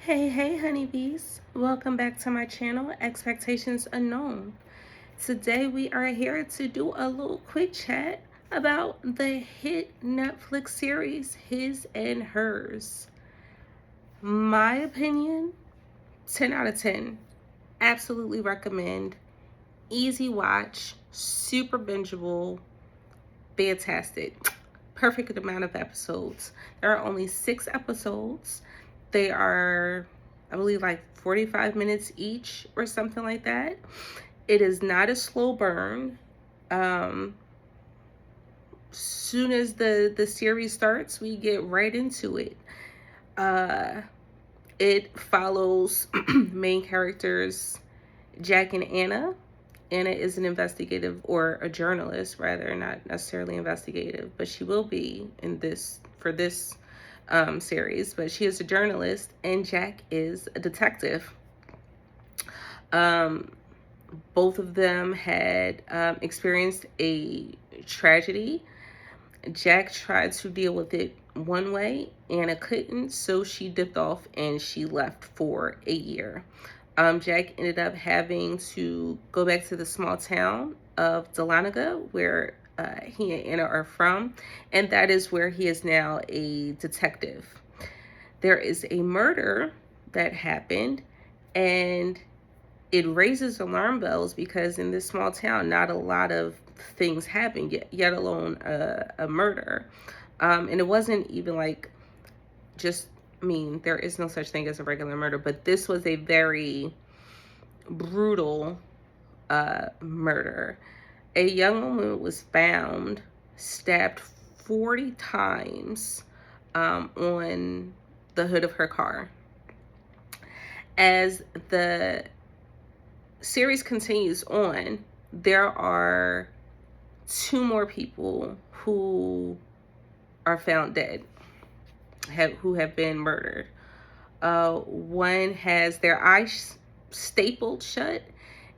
Hey, honeybees. Welcome back to my channel, Expectations Unknown. Today we are here to do a little quick chat about the hit Netflix series, His and Hers. My opinion, 10 out of 10. Absolutely recommend. Easy watch, super bingeable, fantastic. Perfect amount of episodes. There are only 6 episodes. They are, I believe, like 45 minutes each or something like that. It is not a slow burn. Soon as the series starts, we get right into it. Uh, it follows main characters Jack and Anna. Anna is an investigative, or a journalist rather, not necessarily investigative, but she will be in this for this series. But she is a journalist, and Jack is a detective. Um, both of them had experienced a tragedy. Jack tried to deal with it one way, Anna couldn't, so she dipped off and she left for a year. Jack ended up having to go back to the small town of Dahlonega, where he and Anna are from, and that is where he is now a detective. There is a murder that happened, and it raises alarm bells because in this small town, not a lot of things happen, yet alone a murder. And it wasn't even like just, I mean, there is no such thing as a regular murder, but this was a very brutal murder. A young woman was found stabbed 40 times on the hood of her car. As the series continues on, there are 2 more people who are found dead, who have been murdered. One has their eyes stapled shut,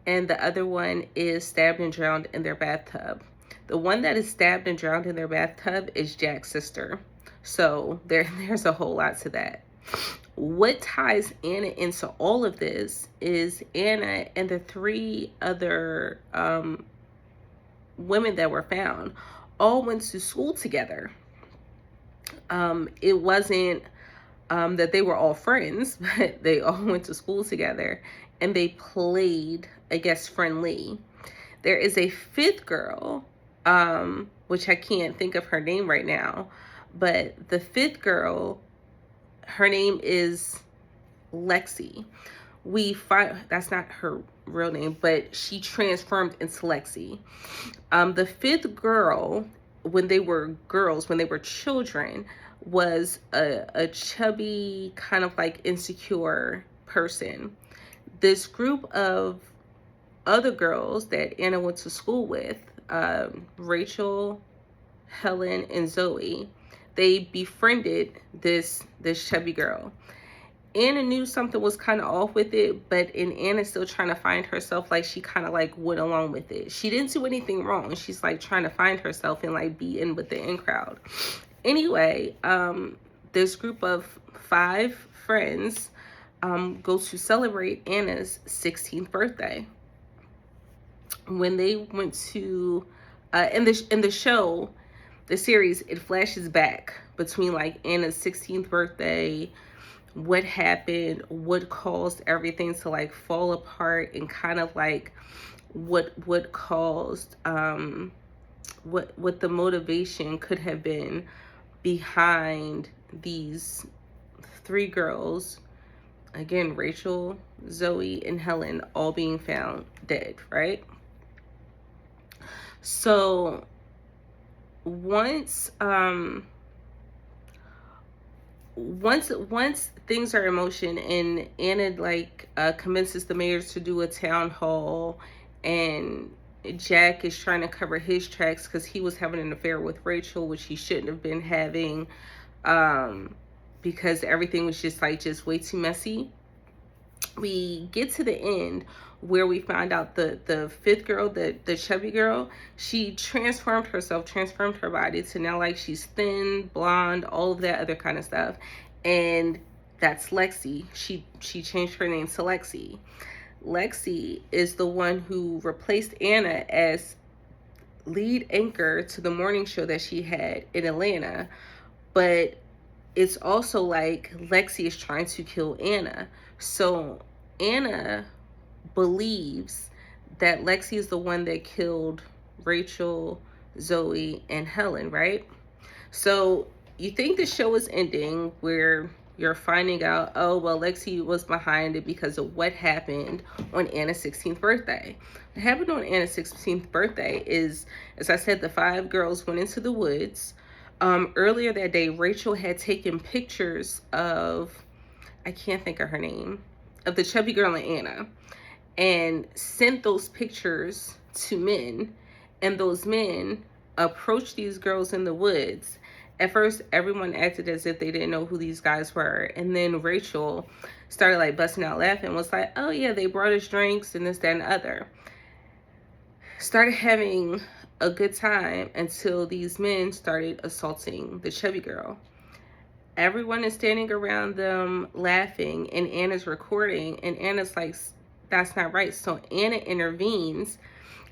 and the other one is stabbed and drowned in their bathtub. The one that is stabbed and drowned in their bathtub is Jack's sister. So there's a whole lot to that. What ties Anna into all of this is Anna and the 3 other women that were found all went to school together. It wasn't that they were all friends, but they all went to school together and they played, I guess, friendly. There is a 5th girl, which I can't think of her name right now, but the 5th girl, her name is Lexi. We find that's not her real name, but she transformed into Lexi. The 5th girl, when they were girls, when they were children, was a chubby, kind of like insecure person. This group of other girls that Anna went to school with, Rachel, Helen, and Zoe, they befriended this chubby girl. Anna knew something was kind of off with it, but in Anna's still trying to find herself, like she kind of like went along with it. She didn't do anything wrong. She's like trying to find herself and like be in with the in crowd. Anyway, this group of 5 friends go to celebrate Anna's 16th birthday. When they went to in the show, the series, it flashes back between like Anna's 16th birthday, what happened, what caused everything to like fall apart, and kind of like what caused what the motivation could have been behind these 3 girls, again, Rachel, Zoe, and Helen, all being found dead, right? So once things are in motion and Anna like convinces the mayors to do a town hall, and Jack is trying to cover his tracks because he was having an affair with Rachel, which he shouldn't have been having, because everything was just way too messy. We get to the end where we find out the 5th girl, the chubby girl, she transformed her body to now like she's thin, blonde, all of that other kind of stuff. And That's Lexi. She changed her name to Lexi. Lexi is the one who replaced Anna as lead anchor to the morning show that she had in Atlanta. But it's also like Lexi is trying to kill Anna. So Anna believes that Lexi is the one that killed Rachel, Zoe, and Helen, right? So you think the show is ending where you're finding out, oh, well, Lexi was behind it because of what happened on Anna's 16th birthday. What happened on Anna's 16th birthday is, as I said, the 5 girls went into the woods. Earlier that day, Rachel had taken pictures of, I can't think of her name, of the chubby girl and Anna, and sent those pictures to men. And those men approached these girls in the woods. At first, everyone acted as if they didn't know who these guys were. And then Rachel started like busting out laughing, was like, oh yeah, they brought us drinks and this, that, and the other. Started having a good time until these men started assaulting the chubby girl. Everyone is standing around them laughing, and Anna's recording, and Anna's like, that's not right. So Anna intervenes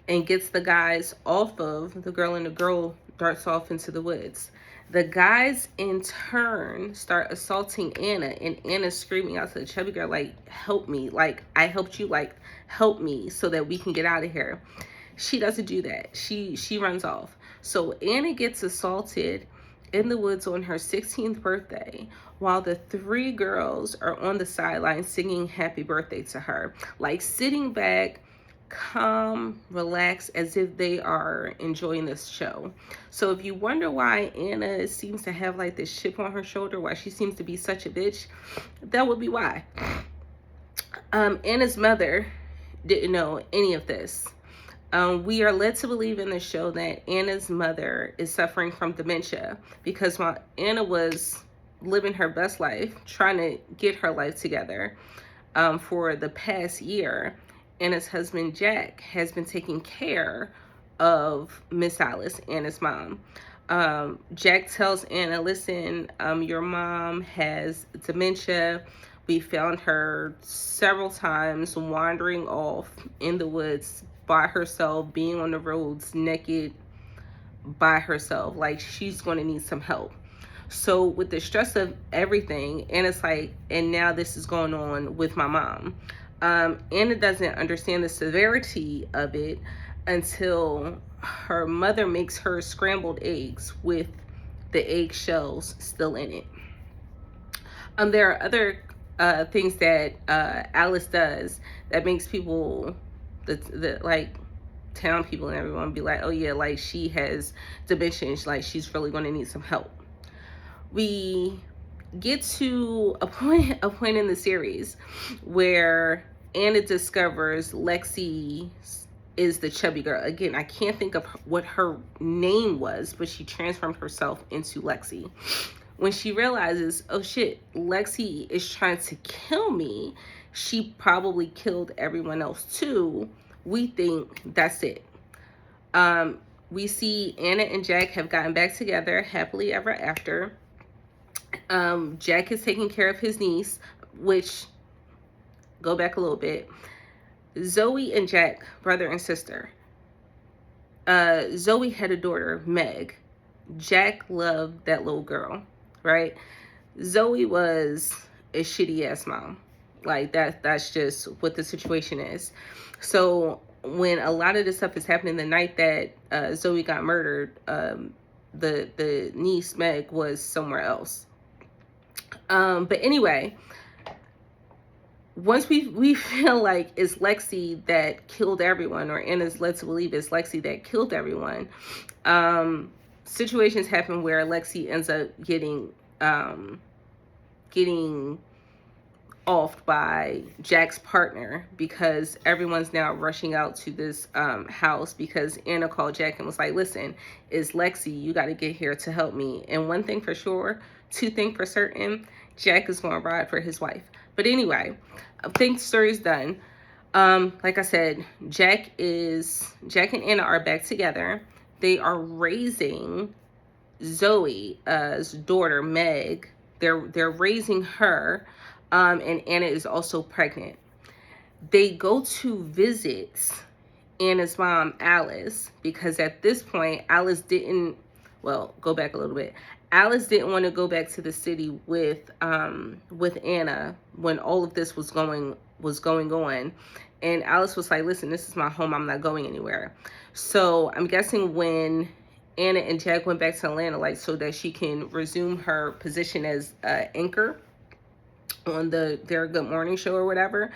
and gets the guys off of the girl, and the girl darts off into the woods. The guys in turn start assaulting Anna, and Anna's screaming out to the chubby girl, like, help me, like, I helped you, like, help me so that we can get out of here. She doesn't do that. She runs off. So Anna gets assaulted in the woods on her 16th birthday, while the 3 girls are on the sideline singing happy birthday to her, like sitting back, calm, relaxed, as if they are enjoying this show. So if you wonder why Anna seems to have like this chip on her shoulder, why she seems to be such a bitch, that would be why. Anna's mother didn't know any of this. We are led to believe in the show that Anna's mother is suffering from dementia, because while Anna was living her best life, trying to get her life together for the past year, Anna's husband, Jack, has been taking care of Miss Alice, Anna's mom. Jack tells Anna, listen, your mom has dementia. We found her several times wandering off in the woods by herself, being on the roads naked by herself. Like, she's going to need some help. So with the stress of everything, Anna's like, and now this is going on with my mom. Anna doesn't understand the severity of it until her mother makes her scrambled eggs with the egg shells still in it. There are other things that Alice does that makes people, the like town people and everyone, be like, oh yeah, like she has dementia, like she's really going to need some help. We get to a point in the series where Anna discovers Lexi is the chubby girl. Again, I can't think of what her name was, but she transformed herself into Lexi. When she realizes, oh shit, Lexi is trying to kill me, she probably killed everyone else too, we think that's it. We see Anna and Jack have gotten back together happily ever after. Jack is taking care of his niece, which, go back a little bit, Zoe and Jack, brother and sister. Zoe had a daughter, Meg. Jack loved that little girl, right? Zoe was a shitty ass mom. Like that's just what the situation is. So when a lot of this stuff is happening the night that Zoe got murdered, the niece Meg was somewhere else. But anyway, once we feel like it's Lexi that killed everyone, or Anna's led to believe it's Lexi that killed everyone, situations happen where Lexi ends up getting offed by Jack's partner, because everyone's now rushing out to this house because Anna called Jack and was like, listen, it's Lexi, you got to get here to help me. And one thing for sure, 2 things for certain, Jack is going to ride for his wife. But anyway, I think the story's done. Like I said, Jack and Anna are back together. They are raising Zoe's daughter, Meg, They're raising her, and Anna is also pregnant. They go to visit Anna's mom, Alice, because at this point, Alice didn't, well, go back a little bit. Alice didn't want to go back to the city with Anna when all of this was going on. And Alice was like, listen, this is my home. I'm not going anywhere. So I'm guessing when Anna and Jack went back to Atlanta, like, so that she can resume her position as anchor on their Good Morning show or whatever,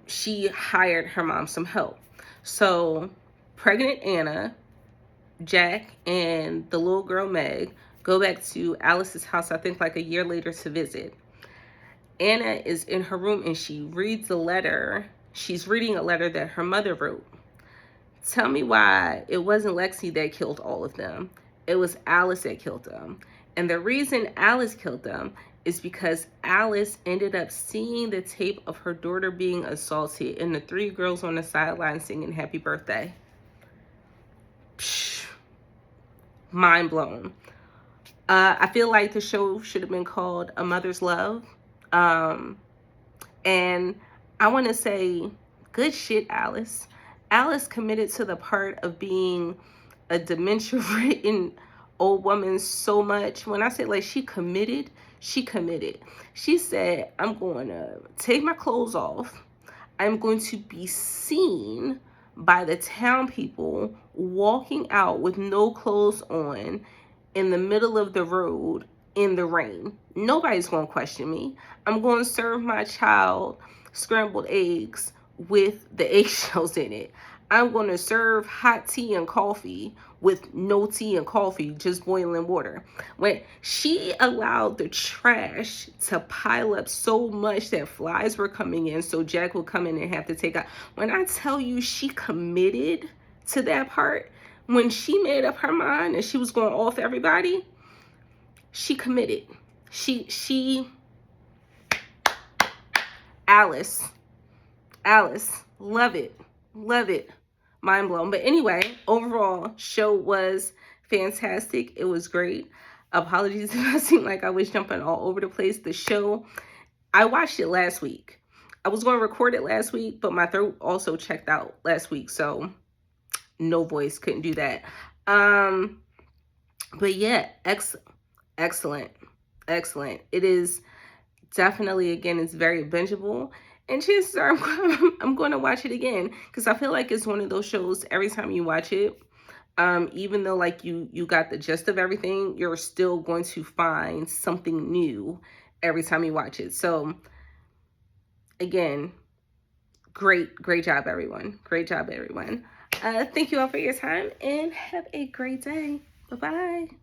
she hired her mom some help. So pregnant Anna, Jack, and the little girl Meg go back to Alice's house, I think like a year later, to visit. Anna is in her room and she reads a letter. She's reading a letter that her mother wrote. Tell me why it wasn't Lexi that killed all of them. It was Alice that killed them. And the reason Alice killed them is because Alice ended up seeing the tape of her daughter being assaulted and the three girls on the sideline singing happy birthday. Psh, mind blown. I feel like the show should have been called A Mother's Love. And I want to say, good shit, Alice. Alice committed to the part of being a dementia-ridden old woman so much. When I say like she committed, she committed. She said, I'm going to take my clothes off. I'm going to be seen by the town people walking out with no clothes on in the middle of the road in the rain. Nobody's going to question me. I'm going to serve my child scrambled eggs with the eggshells in it. I'm going to serve hot tea and coffee with no tea and coffee, just boiling water. When she allowed the trash to pile up so much that flies were coming in, so Jack would come in and have to take out. When I tell you she committed to that part, when she made up her mind and she was going off everybody, she committed. She Alice, love it, mind blown. But anyway, overall, show was fantastic. It was great. Apologies if I seemed like I was jumping all over the place. The show, I watched it last week. I was going to record it last week, but my throat also checked out last week, so no voice, couldn't do that. But yeah, excellent. It is definitely, again, it's very bingeable, and chances are I'm going to watch it again, because I feel like it's one of those shows every time you watch it, even though like you got the gist of everything, you're still going to find something new every time you watch it. So again, great job, everyone. Thank you all for your time and have a great day. Bye-bye.